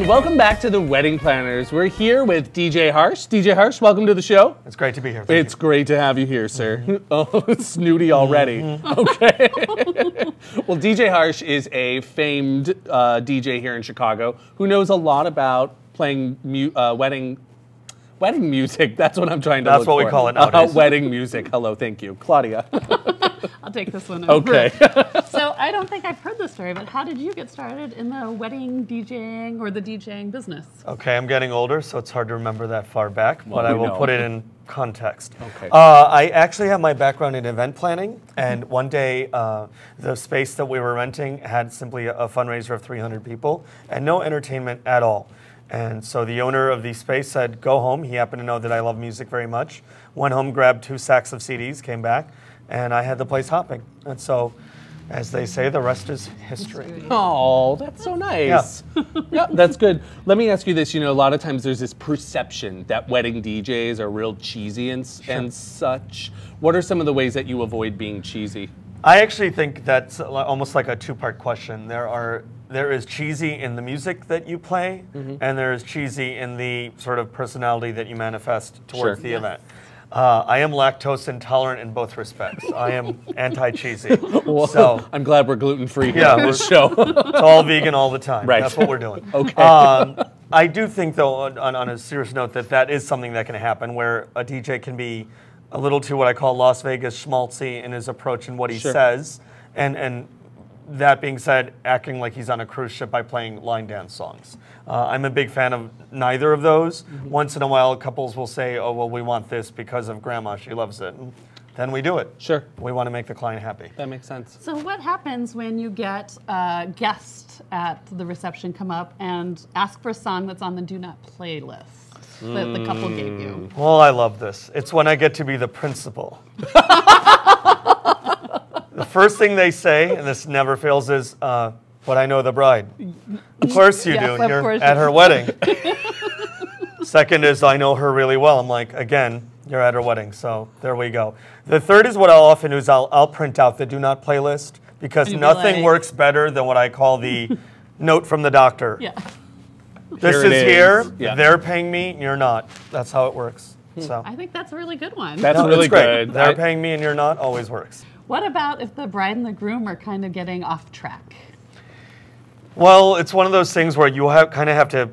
welcome back to the Wedding Planners. We're here with Deejay Hars. Deejay Hars, welcome to the show. It's great to be here. It's great to have you here, sir. Oh, snooty already. Okay. Well, Deejay Hars is a famed DJ here in Chicago who knows a lot about playing wedding music. That's what I'm trying to look for. That's what we call it nowadays. Wedding music. Hello, thank you. Claudia. I'll take this one over. Okay. So I don't think I've heard this story, but how did you get started in the wedding DJing or the DJing business? Okay, I'm getting older, so it's hard to remember that far back, but I will put it in context. Okay. I actually have my background in event planning, and one day the space that we were renting had simply a fundraiser of 300 people and no entertainment at all. And so the owner of the space said, go home. He happened to know that I love music very much. Went home, grabbed 2 sacks of CDs, came back, and I had the place hopping. And so, as they say, the rest is history. Oh, that's so nice. Yeah. Yeah, that's good. Let me ask you this. You know, a lot of times there's this perception that wedding DJs are real cheesy and such. What are some of the ways that you avoid being cheesy? I actually think that's almost like a 2-part question. There is cheesy in the music that you play, and there is cheesy in the sort of personality that you manifest towards the event. I am lactose intolerant in both respects. I am anti-cheesy. Well, so I'm glad we're gluten-free here on this show. It's all vegan all the time. Right. That's what we're doing. Okay. I do think, though, on a serious note, that is something that can happen, where a DJ can be a little too what I call Las Vegas schmaltzy in his approach and what he says, and that being said, acting like he's on a cruise ship by playing line dance songs. I'm a big fan of neither of those. Once in a while, couples will say, oh, well, we want this because of grandma, she loves it. And then we do it. Sure. We want to make the client happy. That makes sense. So what happens when you get a guest at the reception come up and ask for a song that's on the do not play list that the couple gave you? Well, I love this. It's when I get to be the principal. The first thing they say, and this never fails, is, but I know the bride. Of course you do. You're at her wedding. Second is, I know her really well. I'm like, again, you're at her wedding, so there we go. The third is what I'll often do is I'll print out the do not play list, because nothing works better than what I call the note from the doctor. Yeah. This is here, they're paying me, you're not. That's how it works. So I think that's a really good one. That's really great. good. They're paying me and you're not always works. What about if the bride and the groom are kind of getting off track? Well, it's one of those things where you kind of have to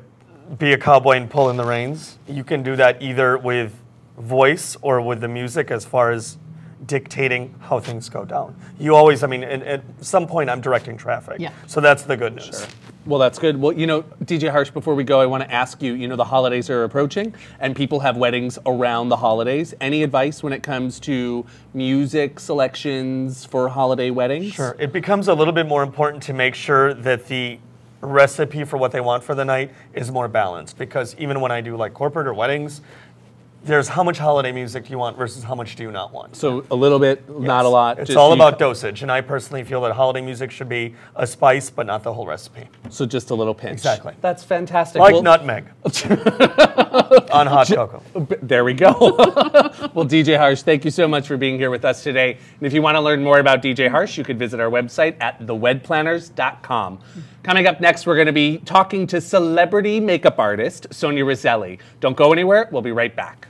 be a cowboy and pull in the reins. You can do that either with voice or with the music as far as dictating how things go down. You always, I mean, at some point I'm directing traffic. Yeah. So that's the good news. Sure. Well, that's good. Well, you know, Deejay Hars, before we go, I want to ask you, you know, the holidays are approaching and people have weddings around the holidays. Any advice when it comes to music selections for holiday weddings? Sure. It becomes a little bit more important to make sure that the recipe for what they want for the night is more balanced, because even when I do like corporate or weddings, there's how much holiday music do you want versus how much do you not want. So a little bit, not a lot. It's all about dosage, and I personally feel that holiday music should be a spice, but not the whole recipe. So just a little pinch. Exactly. That's fantastic. Like nutmeg on hot cocoa. There we go. Well, Deejay Hars, thank you so much for being here with us today. And if you want to learn more about Deejay Hars, you could visit our website at thewedplanners.com. Coming up next, we're going to be talking to celebrity makeup artist Sonia Roselli. Don't go anywhere. We'll be right back.